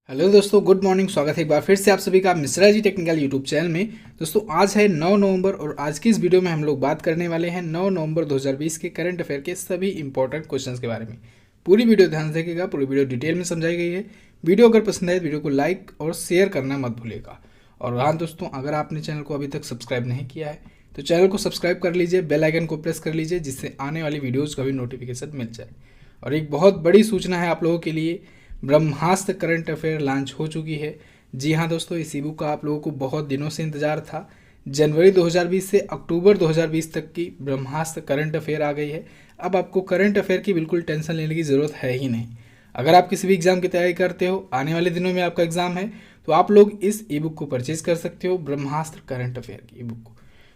Hello दोस्तों, good morning. स्वागत है एक बार फिर से आप सभी का Mishra ji technical YouTube channel में। दोस्तों आज है 9 नवंबर और आज की इस वीडियो में हम लोग बात करने वाले हैं 9 नवंबर 2020 के करंट अफेयर के सभी इंपॉर्टेंट क्वेश्चंस के बारे में। पूरी वीडियो ध्यान से देखिएगा, पूरी वीडियो डिटेल में समझाई गई है। वीडियो अगर पसंद आए तो वीडियो को लाइक और शेयर करना मत भूलिएगा। और हाँ दोस्तों, अगर आपने चैनल को अभी तक सब्सक्राइब नहीं किया है तो चैनल को सब्सक्राइब कर लीजिए, बेल आइकन को प्रेस कर लीजिए, जिससे आने वाली वीडियोज़ का भी नोटिफिकेशन मिल जाए। और एक बहुत बड़ी सूचना है आप लोगों के लिए, ब्रह्मास्त्र करंट अफेयर लॉन्च हो चुकी है। जी हाँ दोस्तों, इस ई बुक का आप लोगों को बहुत दिनों से इंतजार था। जनवरी 2020 से अक्टूबर 2020 तक की ब्रह्मास्त्र करंट अफेयर आ गई है। अब आपको करंट अफेयर की बिल्कुल टेंशन लेने की ज़रूरत है ही नहीं। अगर आप किसी भी एग्ज़ाम की तैयारी करते हो, आने वाले दिनों में आपका एग्ज़ाम है, तो आप लोग इस ई बुक को परचेज कर सकते हो, ब्रह्मास्त्र करंट अफेयर की ई बुक को।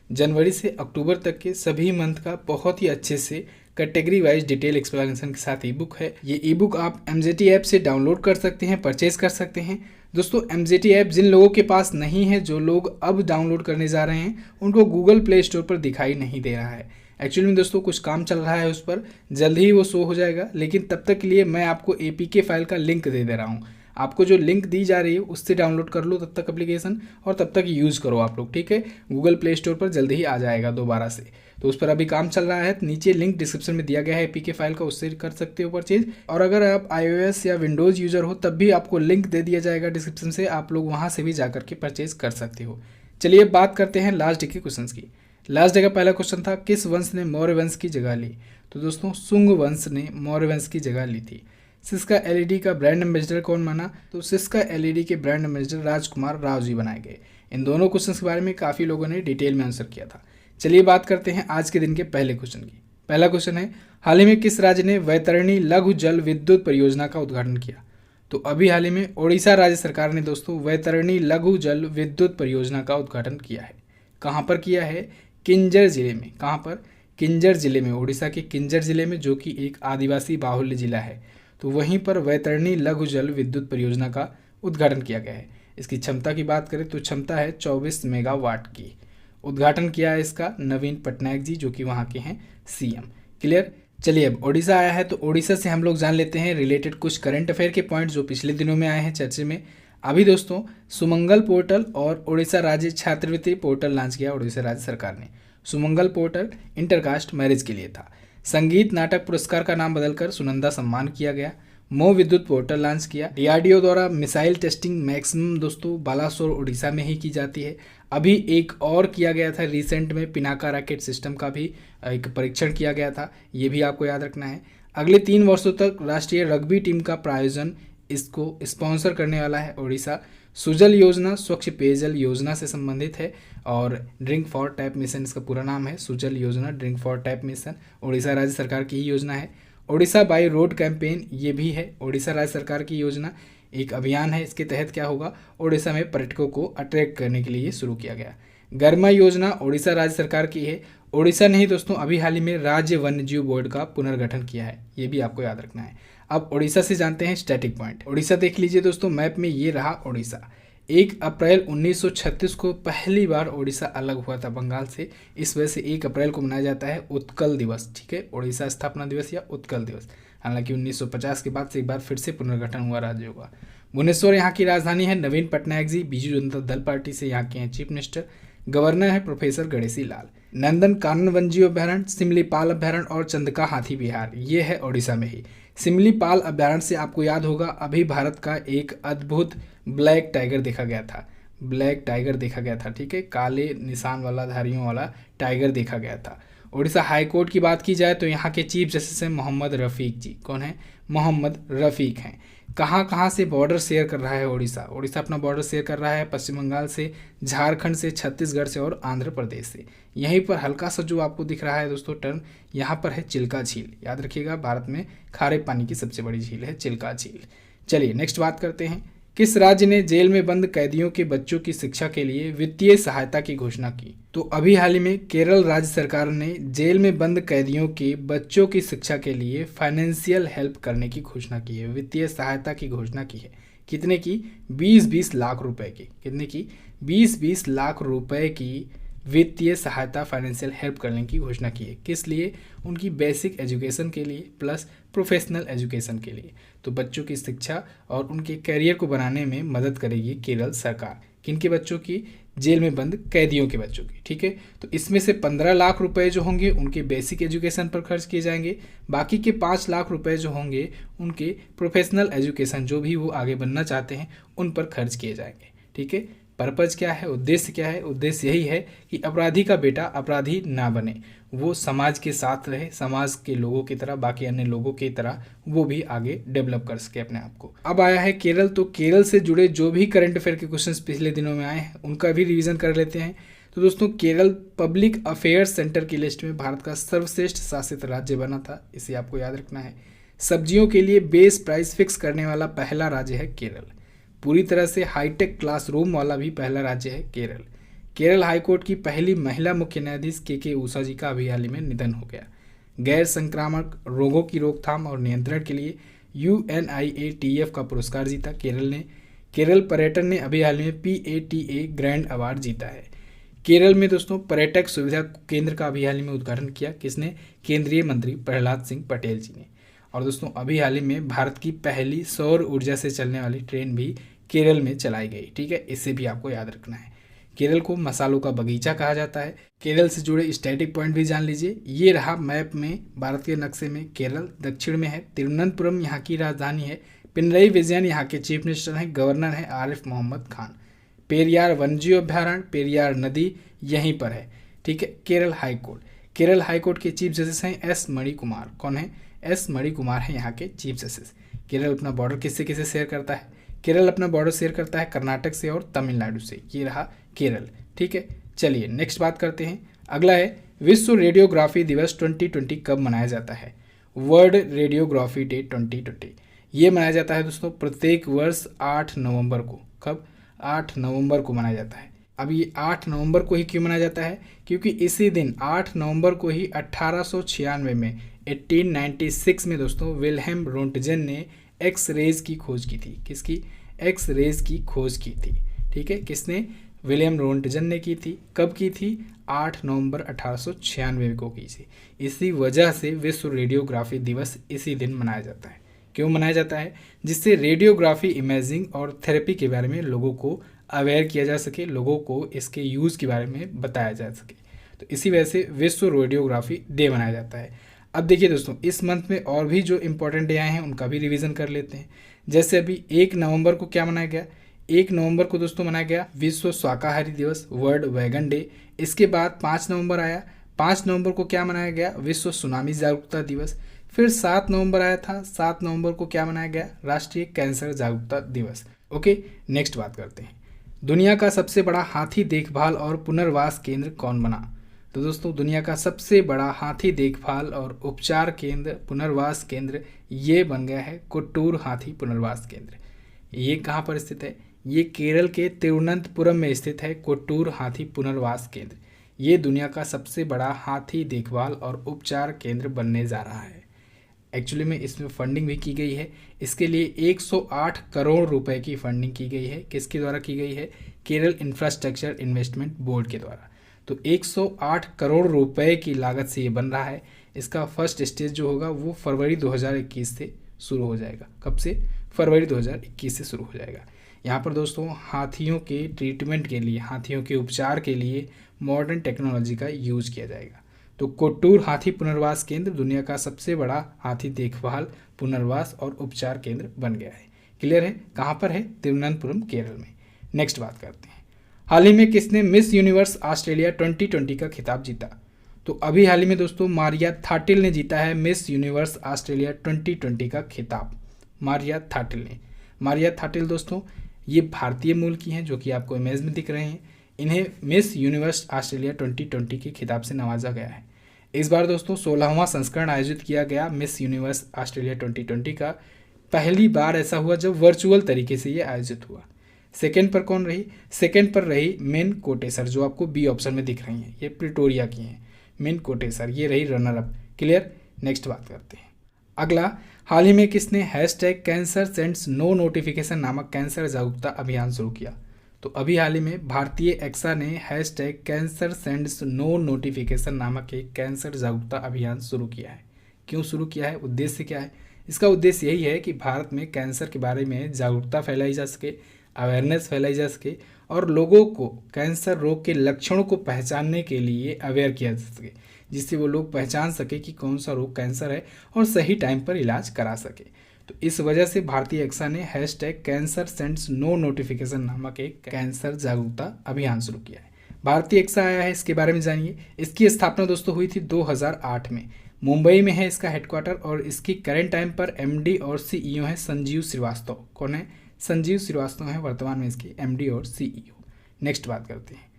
जनवरी से अक्टूबर तक के सभी मंथ का बहुत ही अच्छे से कैटेगरी वाइज डिटेल एक्सप्लेनेशन के साथ ई बुक है। ये ई बुक आप MZT ऐप से डाउनलोड कर सकते हैं, परचेज कर सकते हैं। दोस्तों MZT ऐप जिन लोगों के पास नहीं है, जो लोग अब डाउनलोड करने जा रहे हैं, उनको गूगल प्ले स्टोर पर दिखाई नहीं दे रहा है। एक्चुअली में दोस्तों कुछ काम चल रहा है उस पर, जल्द ही वो शो हो जाएगा। लेकिन तब तक के लिए मैं आपको APK फाइल का लिंक दे रहा हूँ। आपको जो लिंक दी जा रही है उससे डाउनलोड कर लो तब तक एप्लीकेशन, और तब तक यूज़ करो आप लोग, ठीक है। गूगल प्ले स्टोर पर जल्दी ही आ जाएगा दोबारा से। तो उस पर अभी काम चल रहा है। नीचे लिंक डिस्क्रिप्शन में दिया गया है APK फाइल का, उससे कर सकते हो परचेज। और अगर आप iOS या विंडोज़ यूज़र हो तब भी आपको लिंक दे दिया जाएगा डिस्क्रिप्शन से, आप लोग वहाँ से भी जाकर के परचेज कर सकते हो। चलिए बात करते हैं लास्ट डे के क्वेश्चन की। लास्ट डे का पहला क्वेश्चन था, किस वंश ने मौर्य वंश की जगह ली? तो दोस्तों शुंग वंश ने मौर्य वंश की जगह ली थी। सिस्का LED का ब्रांड एम्बेसडर कौन बना? तो सिस्का LED के ब्रांड एम्बेसडर राजकुमार राव जी बनाए गए। इन दोनों क्वेश्चन के बारे में काफ़ी लोगों ने डिटेल में आंसर किया था। चलिए बात करते हैं आज के दिन के पहले क्वेश्चन की। पहला क्वेश्चन है, हाल ही में किस राज्य ने वैतरणी लघु जल विद्युत परियोजना का उद्घाटन किया? तो अभी हाल ही में ओडिशा राज्य सरकार ने दोस्तों वैतरणी लघु जल विद्युत परियोजना का उद्घाटन किया है। कहाँ पर किया है? किंजर जिले में। कहाँ पर? किंजर जिले में, उड़ीसा के किंजर जिले में, जो कि एक आदिवासी बाहुल्य जिला है। तो वहीं पर वैतरणी लघु जल विद्युत परियोजना का उद्घाटन किया गया है। इसकी क्षमता की बात करें तो क्षमता है 24 मेगावाट की। उद्घाटन किया है इसका नवीन पटनायक जी, जो कि वहाँ के हैं CM। क्लियर? चलिए अब ओडिशा आया है तो ओडिशा से हम लोग जान लेते हैं रिलेटेड कुछ करंट अफेयर के पॉइंट जो पिछले दिनों में आए हैं चर्चे में। अभी दोस्तों सुमंगल पोर्टल और ओडिशा राज्य छात्रवृत्ति पोर्टल लॉन्च किया ओडिशा राज्य सरकार ने। सुमंगल पोर्टल इंटरकास्ट मैरिज के लिए था। संगीत नाटक पुरस्कार का नाम बदलकर सुनंदा सम्मान किया गया। मो विद्युत पोर्टल लॉन्च किया। DRDO द्वारा मिसाइल टेस्टिंग मैक्सिमम दोस्तों बालासोर उड़ीसा में ही की जाती है। अभी एक और किया गया था रिसेंट में, पिनाका रॉकेट सिस्टम का भी एक परीक्षण किया गया था, ये भी आपको याद रखना है। अगले 3 वर्षों तक राष्ट्रीय रग्बी टीम का प्रायोजन इसको स्पॉन्सर करने वाला है ओडिशा। सुजल योजना स्वच्छ पेयजल योजना से संबंधित है और ड्रिंक फॉर टैप मिशन इसका पूरा नाम है। सुजल योजना drink for tap mission Odisha राज्य सरकार की ही योजना है। ओडिशा बाई रोड कैंपेन ये भी है ओडिशा राज्य सरकार की योजना, एक अभियान है। इसके तहत क्या होगा, ओडिशा में पर्यटकों को अट्रैक्ट करने के लिए शुरू किया गया। गर्मा योजना ओडिशा राज्य सरकार की है। ओडिशा ने ही दोस्तों अभी हाल ही में राज्य वन्यजीव बोर्ड का पुनर्गठन किया है, ये भी आपको याद रखना है। अब ओडिशा से जानते हैं स्टैटिक पॉइंट। ओडिशा देख लीजिए दोस्तों, मैप में ये रहा ओडिशा। 1 अप्रैल 1936 को पहली बार ओडिशा अलग हुआ था बंगाल से। इस वजह से 1 अप्रैल को मनाया जाता है उत्कल दिवस, ठीक है, ओडिशा स्थापना दिवस या उत्कल दिवस। हालांकि 1950 के बाद से एक बार फिर से पुनर्गठन हुआ राज्यों का। भुवनेश्वर यहाँ की राजधानी है। नवीन पटनायक जी बीजू जनता दल पार्टी से यहाँ के हैं चीफ मिनिस्टर। गवर्नर है प्रोफेसर गणेशी लाल। नंदन कानन वन्यजीव अभ्यारण्य, सिमलीपाल अभ्यारण्य और चंदका हाथी विहार, ये है ओडिशा में ही। सिमलीपाल अभ्यारण्य से आपको याद होगा अभी भारत का एक अद्भुत ब्लैक टाइगर देखा गया था। ब्लैक टाइगर देखा गया था, ठीक है, काले निशान वाला धारियों वाला टाइगर देखा गया था। ओडिशा हाई कोर्ट की बात की जाए तो यहाँ के चीफ जस्टिस हैं मोहम्मद रफ़ीक जी। कौन है? मोहम्मद रफ़ीक हैं। कहाँ कहाँ से बॉर्डर शेयर कर रहा है ओडिशा? ओडिशा अपना बॉर्डर शेयर कर रहा है पश्चिम बंगाल से, झारखंड से, छत्तीसगढ़ से और आंध्र प्रदेश से। यहीं पर हल्का सा जो आपको दिख रहा है दोस्तों टर्न, यहाँ पर है चिल्का झील। याद रखिएगा, भारत में खारे पानी की सबसे बड़ी झील है चिल्का झील। चलिए नेक्स्ट बात करते हैं, किस राज्य ने जेल में बंद कैदियों के बच्चों की शिक्षा के लिए वित्तीय सहायता की घोषणा की? तो अभी हाल ही में केरल राज्य सरकार ने जेल में बंद कैदियों के बच्चों की शिक्षा के लिए फाइनेंशियल हेल्प करने की घोषणा की है, वित्तीय सहायता की घोषणा की है। कितने की? 20-20 लाख रुपए की। कितने की? 20-20 लाख रुपए की वित्तीय सहायता फाइनेंशियल हेल्प करने की घोषणा की है। किस लिए? उनकी बेसिक एजुकेशन के लिए प्लस प्रोफेशनल एजुकेशन के लिए। तो बच्चों की शिक्षा और उनके करियर को बनाने में मदद करेगी केरल सरकार। किनके बच्चों की? जेल में बंद कैदियों के बच्चों की। ठीक है, तो इसमें से 15 लाख रुपए जो होंगे उनके बेसिक एजुकेशन पर खर्च किए जाएंगे। बाकी के 5 लाख रुपए जो होंगे उनके प्रोफेशनल एजुकेशन, जो भी वो आगे बनना चाहते हैं, उन पर खर्च किए जाएंगे। ठीक है, पर्पज़ क्या है, उद्देश्य क्या है? उद्देश्य यही है कि अपराधी का बेटा अपराधी ना बने, वो समाज के साथ रहे, समाज के लोगों की तरह, बाकी अन्य लोगों की तरह वो भी आगे डेवलप कर सके अपने आप को। अब आया है केरल, तो केरल से जुड़े जो भी करंट अफेयर के क्वेश्चंस पिछले दिनों में आए हैं उनका भी रिवीजन कर लेते हैं। तो दोस्तों, केरल पब्लिक अफेयर्स सेंटर की लिस्ट में भारत का सर्वश्रेष्ठ शासित राज्य बना था, इसे आपको याद रखना है। सब्जियों के लिए बेस प्राइस फिक्स करने वाला पहला राज्य है केरल। पूरी तरह से हाईटेक क्लासरूम वाला भी पहला राज्य है केरल। केरल हाईकोर्ट की पहली महिला मुख्य न्यायाधीश के उषा जी का अभी हाल ही में निधन हो गया। गैर संक्रामक रोगों की रोकथाम और नियंत्रण के लिए UNIATF का पुरस्कार जीता केरल ने। केरल पर्यटन ने अभी हाल में PATA ग्रैंड अवार्ड जीता है। केरल में दोस्तों पर्यटक सुविधा केंद्र का अभी हाल ही में उद्घाटन किया। किसने? केंद्रीय मंत्री प्रहलाद सिंह पटेल जी ने। और दोस्तों, अभी हाल ही में भारत की पहली सौर ऊर्जा से चलने वाली ट्रेन भी केरल में चलाई गई। ठीक है, इसे भी आपको याद रखना है। केरल को मसालों का बगीचा कहा जाता है। केरल से जुड़े स्टैटिक पॉइंट भी जान लीजिए। ये रहा मैप में, भारत के नक्शे में केरल दक्षिण में है। तिरुवनंतपुरम यहाँ की राजधानी है। पिनरई विजयन यहाँ के चीफ मिनिस्टर हैं। गवर्नर है आरिफ मोहम्मद खान। पेरियार वन्यजीव अभ्यारण्य, पेरियार नदी यहीं पर है। ठीक है, केरल हाईकोर्ट, केरल हाईकोर्ट के चीफ जस्टिस हैं S मणिकुमार। कौन है? S मणिकुमार है यहाँ के चीफ जस्टिस। केरल अपना बॉर्डर किससे किससे शेयर करता है? केरल अपना बॉर्डर शेयर करता है कर्नाटक से और तमिलनाडु से। ये रहा केरल। ठीक है, चलिए नेक्स्ट बात करते हैं। अगला है विश्व रेडियोग्राफी दिवस 2020 कब मनाया जाता है? वर्ल्ड रेडियोग्राफी डे 2020 ये मनाया जाता है दोस्तों प्रत्येक वर्ष 8 नवंबर को। कब? 8 नवंबर को मनाया जाता है। अब ये 8 नवंबर को ही क्यों मनाया जाता है? क्योंकि इसी दिन 8 नवंबर को ही 1896 में 1896 में दोस्तों विल्हेम रोंटगेन ने एक्स रेज की खोज की थी। किसकी? एक्स रेज की खोज की थी। ठीक है, किसने? विलियम रोंटगेन ने की थी। कब की थी? 8 नवंबर 1896 को की थी। इसी वजह से विश्व रेडियोग्राफी दिवस इसी दिन मनाया जाता है। क्यों मनाया जाता है? जिससे रेडियोग्राफी इमेजिंग और थेरेपी के बारे में लोगों को अवेयर किया जा सके, लोगों को इसके यूज़ के बारे में बताया जा सके। तो इसी वजह से विश्व रेडियोग्राफी डे मनाया जाता है। अब देखिए दोस्तों, इस मंथ में और भी जो इम्पोर्टेंट डे आए हैं उनका भी रिवीजन कर लेते हैं। जैसे अभी 1 नवंबर को क्या मनाया गया? 1 नवंबर को दोस्तों मनाया गया विश्व शाकाहारी दिवस, वर्ल्ड वैगन डे। इसके बाद 5 नवंबर आया। 5 नवंबर को क्या मनाया गया? विश्व सुनामी जागरूकता दिवस। फिर 7 नवंबर आया था। 7 नवंबर को क्या मनाया गया? राष्ट्रीय कैंसर जागरूकता दिवस। ओके, नेक्स्ट बात करते हैं। दुनिया का सबसे बड़ा हाथी देखभाल और पुनर्वास केंद्र कौन बना? तो दोस्तों, दुनिया का सबसे बड़ा हाथी देखभाल और उपचार केंद्र, पुनर्वास केंद्र ये बन गया है कोट्टूर हाथी पुनर्वास केंद्र। ये कहाँ पर स्थित है? ये केरल के तिरुवनंतपुरम में स्थित है कोट्टूर हाथी पुनर्वास केंद्र। ये दुनिया का सबसे बड़ा हाथी देखभाल और उपचार केंद्र बनने जा रहा है। एक्चुअली में इसमें फंडिंग भी की गई है। इसके लिए 108 करोड़ रुपए की फंडिंग की गई है। किसके द्वारा की गई है? केरल इंफ्रास्ट्रक्चर इन्वेस्टमेंट बोर्ड के द्वारा। तो 108 करोड़ रुपए की लागत से ये बन रहा है। इसका फर्स्ट स्टेज जो होगा वो फरवरी 2021 से शुरू हो जाएगा। कब से? फरवरी 2021 से शुरू हो जाएगा। यहाँ पर दोस्तों हाथियों के ट्रीटमेंट के लिए, हाथियों के उपचार के लिए मॉडर्न टेक्नोलॉजी का यूज किया जाएगा। तो कोट्टूर हाथी पुनर्वास केंद्र दुनिया का सबसे बड़ा हाथी देखभाल, पुनर्वास और उपचार केंद्र बन गया है। क्लियर है? कहाँ पर है? तिरुवनंतपुरम, केरल में। नेक्स्ट बात करते हैं। हाल ही में किसने मिस यूनिवर्स ऑस्ट्रेलिया 2020 का खिताब जीता? तो अभी हाल ही में दोस्तों मारिया थाटिल ने जीता है मिस यूनिवर्स ऑस्ट्रेलिया 2020 का खिताब। मारिया थाटिल ने। मारिया थाटिल दोस्तों ये भारतीय मूल की हैं, जो कि आपको इमेज में दिख रहे हैं। इन्हें मिस यूनिवर्स ऑस्ट्रेलिया 2020 के खिताब से नवाजा गया है। इस बार दोस्तों 16वां संस्करण आयोजित किया गया मिस यूनिवर्स ऑस्ट्रेलिया 2020 का। पहली बार ऐसा हुआ जब वर्चुअल तरीके से ये आयोजित हुआ। सेकंड पर कौन रही? सेकंड पर रही मेन कोटेसर, जो आपको बी ऑप्शन में दिख रही हैं। ये प्रिटोरिया की हैं। मेन कोटेसर ये रही रनर अप। क्लियर? नेक्स्ट बात करते हैं। अगला, हाल ही में किसने #कैंसर सेंड्स नो नोटिफिकेशन नामक कैंसर जागरूकता अभियान शुरू किया? तो अभी हाल ही में भारतीय एक्सा ने hashtag cancer sends no notification नामक एक कैंसर जागरूकता अभियान शुरू किया है। क्यों शुरू किया है, उद्देश्य क्या है? इसका उद्देश्य यही है कि भारत में कैंसर के बारे में जागरूकता फैलाई जा सके, अवेयरनेस फैलाई जा सके और लोगों को कैंसर रोग के लक्षणों को पहचानने के लिए अवेयर किया जा सके, जिससे वो लोग पहचान सके कि कौन सा रोग कैंसर है और सही टाइम पर इलाज करा सके। तो इस वजह से भारतीय एक्सा ने hashtag cancer sends no notification नामक एक कैंसर जागरूकता अभियान शुरू किया है। भारतीय एक्सा आया है, इसके बारे में जानिए। इसकी स्थापना दोस्तों हुई थी 2008 में। मुंबई में है इसका हेडक्वार्टर और इसकी करंट टाइम पर एमडी और सीईओ है संजीव श्रीवास्तव। कौन है? संजीव श्रीवास्तव है वर्तमान में इसके एमडी और सीईओ। नेक्स्ट बात करते हैं,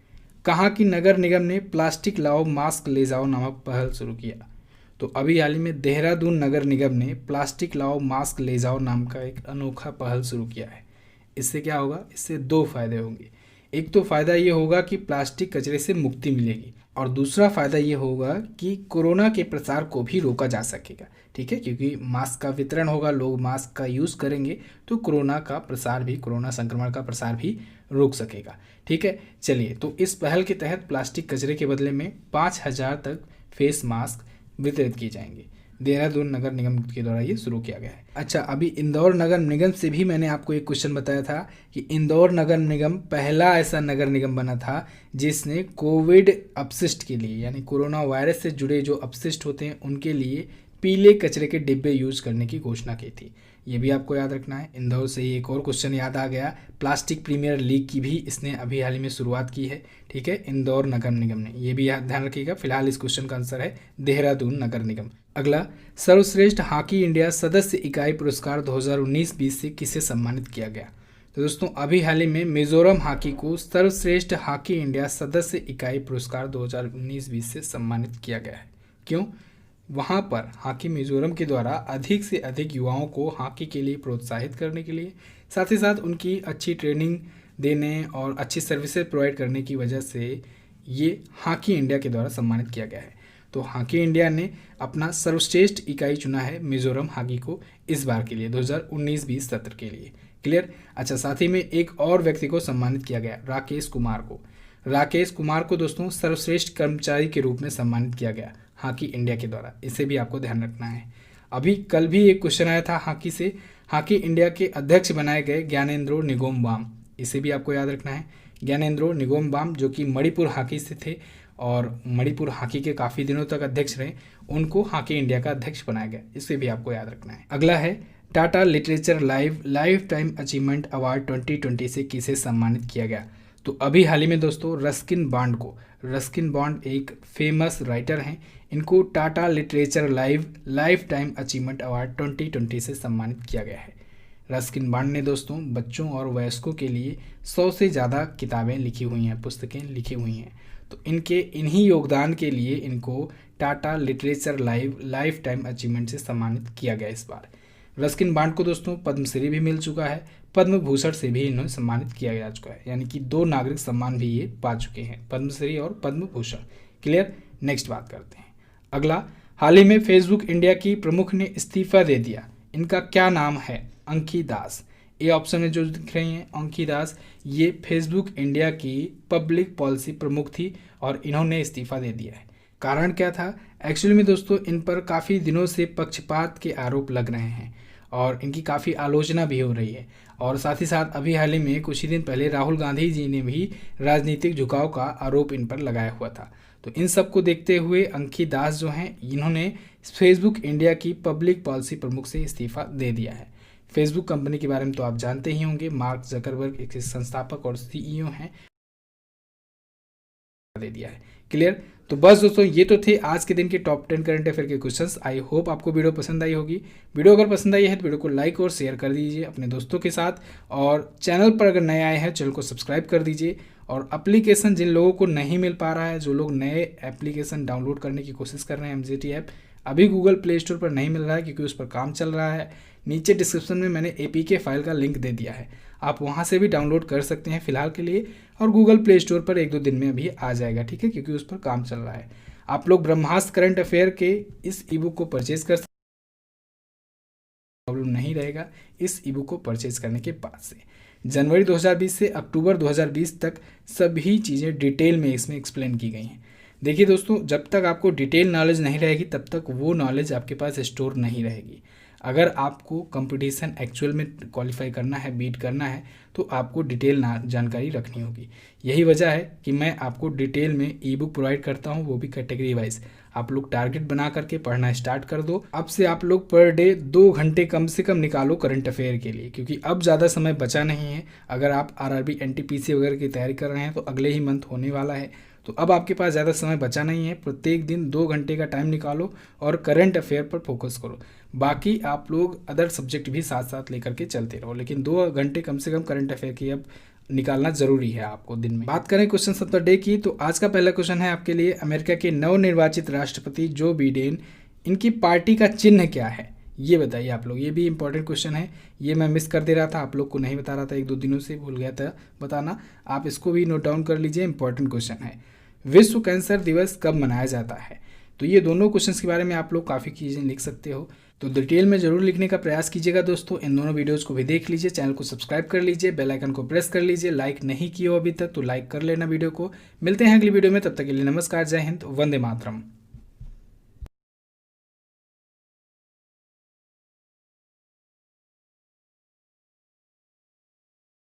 कहाँ की नगर निगम ने प्लास्टिक लाओ मास्क ले जाओ नामक पहल शुरू किया। तो अभी हाल ही में देहरादून नगर निगम ने प्लास्टिक लाओ मास्क ले जाओ नाम का एक अनोखा पहल शुरू किया है। इससे क्या होगा? इससे दो फायदे होंगे। एक तो फायदा ये होगा कि प्लास्टिक कचरे से मुक्ति मिलेगी और दूसरा फायदा ये होगा कि कोरोना के प्रसार को भी रोका जा सकेगा। ठीक है, क्योंकि मास्क का वितरण होगा, लोग मास्क का यूज़ करेंगे तो कोरोना का प्रसार भी, कोरोना संक्रमण का प्रसार भी रोक सकेगा। ठीक है, चलिए, तो इस पहल के तहत प्लास्टिक कचरे के बदले में 5000 तक फेस मास्क वितरित किए जाएंगे। देहरादून नगर निगम के द्वारा ये शुरू किया गया है। अच्छा, अभी इंदौर नगर निगम से भी मैंने आपको एक क्वेश्चन बताया था कि इंदौर नगर निगम पहला ऐसा नगर निगम बना था जिसने कोविड अपशिष्ट के लिए, यानी कोरोना वायरस से जुड़े जो अपशिष्ट होते हैं उनके लिए पीले कचरे के डिब्बे यूज करने की घोषणा की थी। ये भी आपको याद रखना है। इंदौर से ही एक और क्वेश्चन याद आ गया, प्लास्टिक प्रीमियर लीग की भी इसने अभी हाल ही में शुरुआत की है। ठीक है, इंदौर नगर निगम ने, ये भी ध्यान रखिएगा। फिलहाल इस क्वेश्चन का आंसर है देहरादून नगर निगम। अगला, सर्वश्रेष्ठ हॉकी इंडिया सदस्य इकाई पुरस्कार 2019-20 से किसे सम्मानित किया गया। तो दोस्तों अभी हाल ही में मिजोरम हॉकी को सर्वश्रेष्ठ हॉकी इंडिया सदस्य इकाई पुरस्कार 2019-20 से सम्मानित किया गया है। क्यों? वहाँ पर हॉकी मिजोरम के द्वारा अधिक से अधिक युवाओं को हॉकी के लिए प्रोत्साहित करने के लिए, साथ ही साथ उनकी अच्छी ट्रेनिंग देने और अच्छी सर्विसेज प्रोवाइड करने की वजह से ये हॉकी इंडिया के द्वारा सम्मानित किया गया है। तो हॉकी इंडिया ने अपना सर्वश्रेष्ठ इकाई चुना है मिजोरम हॉकी को इस बार के लिए, 2019-20 सत्र के लिए। क्लियर? अच्छा, साथ ही में एक और व्यक्ति को सम्मानित किया गया, राकेश कुमार को। राकेश कुमार को दोस्तों सर्वश्रेष्ठ कर्मचारी के रूप में सम्मानित किया गया हॉकी इंडिया के द्वारा। इसे भी आपको ध्यान रखना है। अभी कल भी एक क्वेश्चन आया था हॉकी से, हॉकी इंडिया के अध्यक्ष बनाए गए ज्ञानेंद्रो निंगोमबाम। इसे भी आपको याद रखना है। ज्ञानेंद्रो निंगोमबाम जो कि मणिपुर हॉकी से थे और मणिपुर हॉकी के काफ़ी दिनों तक अध्यक्ष रहे, उनको हॉकी इंडिया का अध्यक्ष बनाया गया। इसे भी आपको याद रखना है। अगला है Tata literature life time achievement award 2020 से किसे सम्मानित किया गया। तो अभी हाल ही में दोस्तों रस्किन बॉन्ड को, रस्किन बॉन्ड एक फेमस राइटर हैं, इनको Tata literature life time achievement award 2020 से सम्मानित किया गया है। रस्किन बॉन्ड ने दोस्तों बच्चों और वयस्कों के लिए 100 से ज़्यादा किताबें लिखी हुई हैं, पुस्तकें लिखी हुई हैं। तो इन्हीं योगदान के लिए इनको Tata literature life time achievement से सम्मानित किया गया इस बार। रस्किन बॉन्ड को दोस्तों पद्मश्री भी मिल चुका है, पद्म भूषण से भी इन्हें सम्मानित किया जा चुका है, यानी कि 2 नागरिक सम्मान भी ये पा चुके हैं, पद्मश्री और पद्म भूषण। क्लियर? नेक्स्ट बात करते हैं। अगला, हाल ही में फेसबुक इंडिया की प्रमुख ने इस्तीफा दे दिया, इनका क्या नाम है। अंकी दास। ए ऑप्शन में जो दिख रही हैं अंकी दास, ये फेसबुक इंडिया की पब्लिक पॉलिसी प्रमुख थी और इन्होंने इस्तीफा दे दिया है। कारण क्या था? एक्चुअली में दोस्तों इन पर काफ़ी दिनों से पक्षपात के आरोप लग रहे हैं और इनकी काफ़ी आलोचना भी हो रही है। और साथ ही साथ अभी हाल ही में कुछ ही दिन पहले राहुल गांधी जी ने भी राजनीतिक झुकाव का आरोप इन पर लगाया हुआ था। तो इन सब को देखते हुए अंकी दास जो हैं, इन्होंने फेसबुक इंडिया की पब्लिक पॉलिसी प्रमुख से इस्तीफा दे दिया है। फेसबुक कंपनी के बारे में तो आप जानते ही होंगे, मार्क जकरबर्ग एक संस्थापक और सीईओ हैं, दे दिया है। क्लियर? तो बस दोस्तों ये तो थे आज के दिन के टॉप 10 करंट अफेयर के क्वेश्चंस। आई होप आपको वीडियो पसंद आई होगी। वीडियो अगर पसंद आई है तो वीडियो को लाइक और शेयर कर दीजिए अपने दोस्तों के साथ, और चैनल पर अगर नए आए हैं चैनल को सब्सक्राइब कर दीजिए। और एप्लीकेशन जिन लोगों को नहीं मिल पा रहा है, जो लोग नए एप्लीकेशन डाउनलोड करने की कोशिश कर रहे हैं, एमजीटी ऐप अभी गूगल प्ले स्टोर पर नहीं मिल रहा है क्योंकि उस पर काम चल रहा है। नीचे डिस्क्रिप्शन में मैंने एपीके फाइल का लिंक दे दिया है, आप वहां से भी डाउनलोड कर सकते हैं फिलहाल के लिए, और गूगल प्ले स्टोर पर 1-2 दिन में अभी आ जाएगा। ठीक है, क्योंकि उस पर काम चल रहा है। आप लोग ब्रह्मास्त्र करंट अफेयर के इस ईबुक को परचेज कर सकते, प्रॉब्लम नहीं रहेगा इस ईबुक को परचेज करने के बाद से। जनवरी 2020 से अक्टूबर 2020 तक सभी चीज़ें डिटेल में इसमें एक्सप्लेन की गई हैं। देखिए दोस्तों, जब तक आपको डिटेल नॉलेज नहीं रहेगी तब तक वो नॉलेज आपके पास स्टोर नहीं रहेगी। अगर आपको कंपटीशन एक्चुअल में क्वालिफाई करना है, बीट करना है, तो आपको डिटेल जानकारी रखनी होगी। यही वजह है कि मैं आपको डिटेल में ई बुक प्रोवाइड करता हूँ, वो भी कैटेगरी वाइज। आप लोग टारगेट बना करके पढ़ना स्टार्ट कर दो। अब से आप लोग पर डे 2 घंटे कम से कम निकालो करंट अफेयर के लिए, क्योंकि अब ज़्यादा समय बचा नहीं है। अगर आप आरआरबी एनटीपीसी वगैरह की तैयारी कर रहे हैं तो अगले ही मंथ होने वाला है, तो अब आपके पास ज़्यादा समय बचा नहीं है। प्रत्येक दिन 2 घंटे का टाइम निकालो और करंट अफेयर पर फोकस करो। बाकी आप लोग अदर सब्जेक्ट भी साथ साथ लेकर के चलते रहो, लेकिन 2 घंटे कम से कम करंट अफेयर की अब निकालना जरूरी है आपको दिन में। बात करें क्वेश्चन ऑफ द डे की, तो आज का पहला क्वेश्चन है आपके लिए, अमेरिका के नवनिर्वाचित राष्ट्रपति जो बिडेन, इनकी पार्टी का चिन्ह क्या है, ये बताइए आप लोग। ये भी इंपॉर्टेंट क्वेश्चन है, ये मैं मिस कर दे रहा था, आप लोग को नहीं बता रहा था, 1-2 दिनों से भूल गया था बताना। आप इसको भी नोट डाउन कर लीजिए, इंपॉर्टेंट क्वेश्चन है। विश्व कैंसर दिवस कब मनाया जाता है? तो ये दोनों क्वेश्चंस के बारे में आप लोग काफ़ी चीज़ें लिख सकते हो, तो डिटेल में जरूर लिखने का प्रयास कीजिएगा दोस्तों। इन दोनों वीडियोस को भी देख लीजिए, चैनल को सब्सक्राइब कर लीजिए, बेल आइकन को प्रेस कर लीजिए। लाइक नहीं किया हो अभी तक तो लाइक कर लेना वीडियो को। मिलते हैं अगली वीडियो में, तब तक के लिए नमस्कार, जय हिंद, वंदे मातरम।